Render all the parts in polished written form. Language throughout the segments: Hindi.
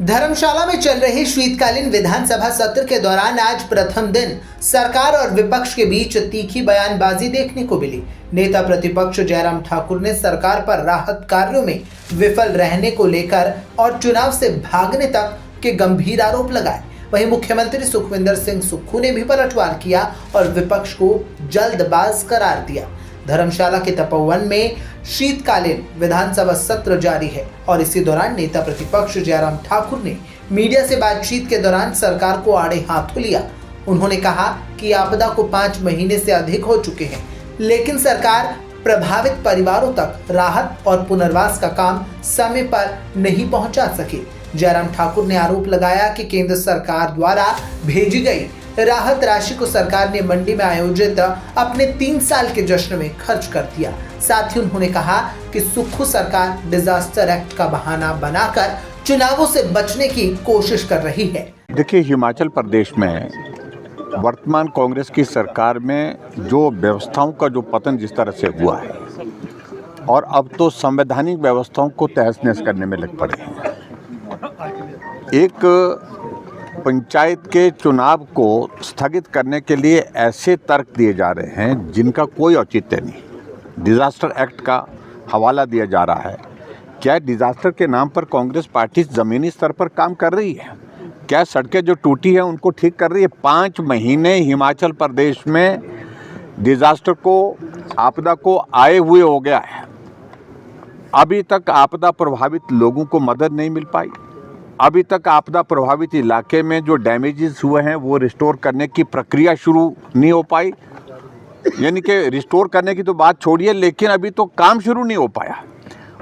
धर्मशाला में चल रहे शीतकालीन विधानसभा सत्र के दौरान आज प्रथम दिन सरकार और विपक्ष के बीच तीखी बयानबाजी देखने को मिली। नेता प्रतिपक्ष जयराम ठाकुर ने सरकार पर राहत कार्यों में विफल रहने को लेकर और चुनाव से भागने तक के गंभीर आरोप लगाए। वहीं मुख्यमंत्री सुखविंदर सिंह सुक्खू ने भी पलटवार किया और विपक्ष को जल्दबाज करार दिया। धर्मशाला के तपोवन में शीतकालीन विधानसभा सत्र जारी है और इसी दौरान नेता प्रतिपक्ष जयराम ठाकुर ने मीडिया से बातचीत के दौरान सरकार को आड़े हाथों लिया। उन्होंने कहा कि आपदा को 5 महीने से अधिक हो चुके हैं, लेकिन सरकार प्रभावित परिवारों तक राहत और पुनर्वास का काम समय पर नहीं पहुंचा सकी। जयराम ठाकुर ने आरोप लगाया कि केंद्र सरकार द्वारा भेजी गई राहत राशि को सरकार ने मंडी में आयोजित अपने 3 साल के जश्न में खर्च कर दिया। साथ ही उन्होंने कहा कि सुक्खू सरकार डिजास्टर एक्ट का बहाना बनाकर चुनावों से बचने की कोशिश कर रही है। देखिए, हिमाचल प्रदेश में वर्तमान कांग्रेस की सरकार में जो व्यवस्थाओं का जो पतन जिस तरह से हुआ है और अब तो संवैधानिक व्यवस्थाओं को तहस-नहस करने में लग पड़े हैं। एक पंचायत के चुनाव को स्थगित करने के लिए ऐसे तर्क दिए जा रहे हैं जिनका कोई औचित्य नहीं। डिजास्टर एक्ट का हवाला दिया जा रहा है। क्या डिजास्टर के नाम पर कांग्रेस पार्टी ज़मीनी स्तर पर काम कर रही है? क्या सड़कें जो टूटी हैं उनको ठीक कर रही है? 5 महीने हिमाचल प्रदेश में डिजास्टर को, आपदा को आए हुए हो गया है। अभी तक आपदा प्रभावित लोगों को मदद नहीं मिल पाई। अभी तक आपदा प्रभावित इलाके में जो डैमेजेस हुए हैं वो रिस्टोर करने की प्रक्रिया शुरू नहीं हो पाई। यानी कि रिस्टोर करने की तो बात छोड़िए, लेकिन अभी तो काम शुरू नहीं हो पाया।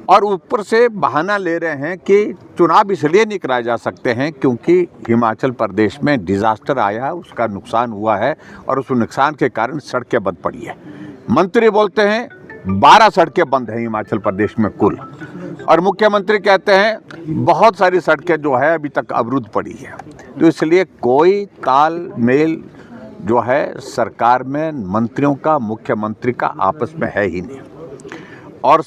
और ऊपर से बहाना ले रहे हैं कि चुनाव इसलिए नहीं कराए जा सकते हैं क्योंकि हिमाचल प्रदेश में डिजास्टर आया है, उसका नुकसान हुआ है और उस नुकसान के कारण सड़कें बंद पड़ी है। मंत्री बोलते हैं 12 सड़कें बंद हैं हिमाचल प्रदेश में कुल, और मुख्यमंत्री कहते हैं बहुत सारी सड़कें जो है अभी तक अवरुद्ध पड़ी है। तो इसलिए कोई तालमेल जो है सरकार में मंत्रियों का, मुख्यमंत्री का आपस में है ही नहीं। और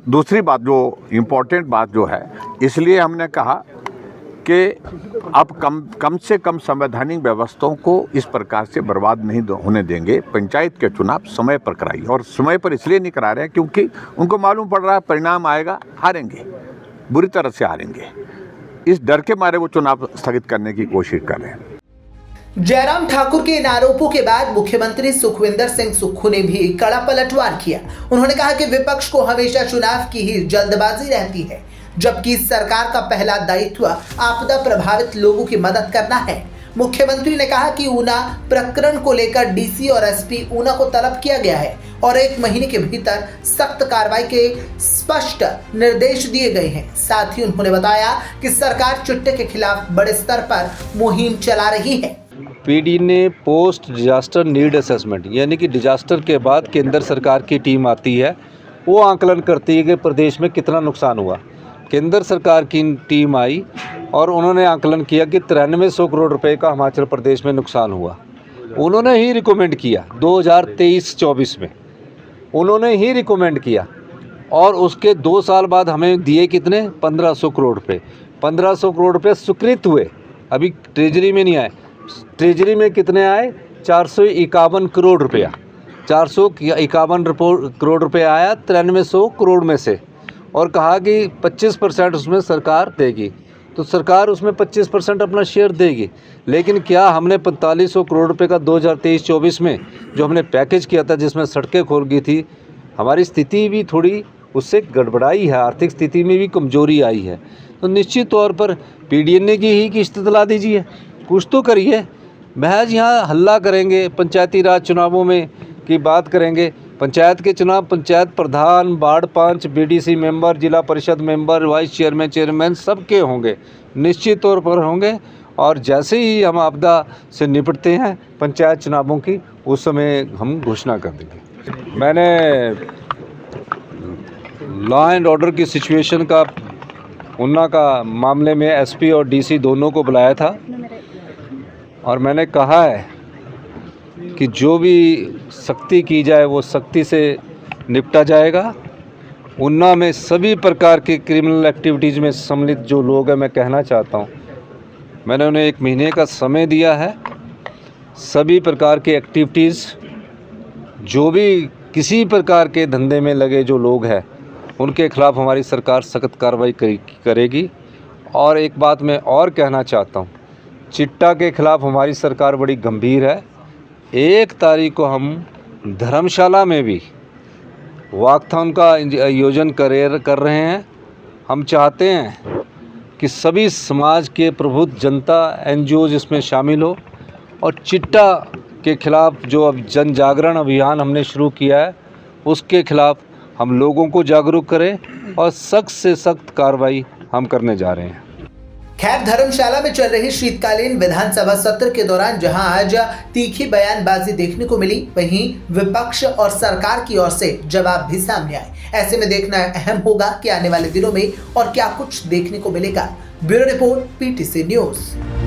दूसरी बात, जो इम्पोर्टेंट बात जो है, इसलिए हमने कहा कि अब कम से कम संवैधानिक व्यवस्थाओं को इस प्रकार से बर्बाद नहीं होने देंगे। पंचायत के चुनाव समय पर कराइए, और समय पर इसलिए नहीं करा रहे हैं क्योंकि उनको मालूम पड़ रहा है परिणाम आएगा, हारेंगे, बुरी तरह से हारेंगे। इस डर के मारे वो चुनाव स्थगित करने की कोशिश कर रहे हैं। जयराम ठाकुर के इन आरोपों के बाद मुख्यमंत्री सुखविंदर सिंह सुक्खू ने भी कड़ा पलटवार किया। उन्होंने कहा कि विपक्ष को हमेशा चुनाव की ही जल्दबाजी रहती है, जबकि सरकार का पहला दायित्व आपदा प्रभावित लोगों की मदद करना है। मुख्यमंत्री ने कहा कि ऊना प्रकरण को लेकर डीसी और एसपी ऊना को तलब किया गया है और 1 महीने के भीतर सख्त कार्रवाई के स्पष्ट निर्देश दिए गए हैं। साथ ही उन्होंने बताया कि सरकार चिट्टे के खिलाफ बड़े स्तर पर मुहिम चला रही है। पीडी ने पोस्ट डिजास्टर नीड असेसमेंट, यानी कि डिजास्टर के बाद केंद्र सरकार की टीम आती है, वो आंकलन करती है कि प्रदेश में कितना नुकसान हुआ। केंद्र सरकार की टीम आई और उन्होंने आंकलन किया कि 9300 करोड़ रुपए का हिमाचल प्रदेश में नुकसान हुआ। उन्होंने ही रिकमेंड किया 2023-24 में, उन्होंने ही रिकमेंड किया, और उसके 2 साल बाद हमें दिए कितने? 1500 करोड़ रुपये। 1500 करोड़ रुपये स्वीकृत हुए, अभी ट्रेजरी में नहीं आए। ट्रेजरी में कितने आए? 451 करोड़ रुपया। 451 करोड़ रुपये आया 9300 करोड़ में से, और कहा कि 25% उसमें सरकार देगी। तो सरकार उसमें 25% अपना शेयर देगी, लेकिन क्या हमने 4500 करोड़ रुपए का 2023-24 में जो हमने पैकेज किया था जिसमें सड़कें खोल गई थी, हमारी स्थिति भी थोड़ी उससे गड़बड़ाई है, आर्थिक स्थिति में भी कमजोरी आई है। तो निश्चित तौर पर पीडीएनए की ही किश्त दिला दीजिए, कुछ तो करिए। महज यहाँ हल्ला करेंगे, पंचायती राज चुनावों में की बात करेंगे। पंचायत के चुनाव पंचायत प्रधान, वार्ड पंच, बीडीसी मेंबर, जिला परिषद मेंबर, वाइस चेयरमैन, चेयरमैन सबके होंगे, निश्चित तौर पर होंगे। और जैसे ही हम आपदा से निपटते हैं पंचायत चुनावों की, उस समय हम घोषणा कर देंगे। मैंने लॉ एंड ऑर्डर की सिचुएशन का, ऊना का मामले में एसपी और डीसी दोनों को बुलाया था और मैंने कहा है कि जो भी सख्ती की जाए वो सख्ती से निपटा जाएगा। ऊना में सभी प्रकार की क्रिमिनल एक्टिविटीज़ में सम्मिलित जो लोग हैं, मैं कहना चाहता हूँ मैंने उन्हें 1 महीने का समय दिया है। सभी प्रकार के एक्टिविटीज़, जो भी किसी प्रकार के धंधे में लगे जो लोग हैं, उनके खिलाफ़ हमारी सरकार सख्त कार्रवाई करेगी। और एक बात मैं और कहना चाहता हूँ, चिट्टा के खिलाफ़ हमारी सरकार बड़ी गंभीर है। 1 तारीख को हम धर्मशाला में भी वॉकथॉन का आयोजन कर रहे हैं। हम चाहते हैं कि सभी समाज के प्रबुद्ध जनता, NGOs इसमें शामिल हो और चिट्टा के खिलाफ़ जो अब जन जागरण अभियान हमने शुरू किया है, उसके खिलाफ़ हम लोगों को जागरूक करें और सख्त से सख्त कार्रवाई हम करने जा रहे हैं। खैर, धर्मशाला में चल रही शीतकालीन विधानसभा सत्र के दौरान जहां आज तीखी बयानबाजी देखने को मिली, वहीं विपक्ष और सरकार की ओर से जवाब भी सामने आए। ऐसे में देखना अहम होगा कि आने वाले दिनों में और क्या कुछ देखने को मिलेगा। Bureau report, PTC news.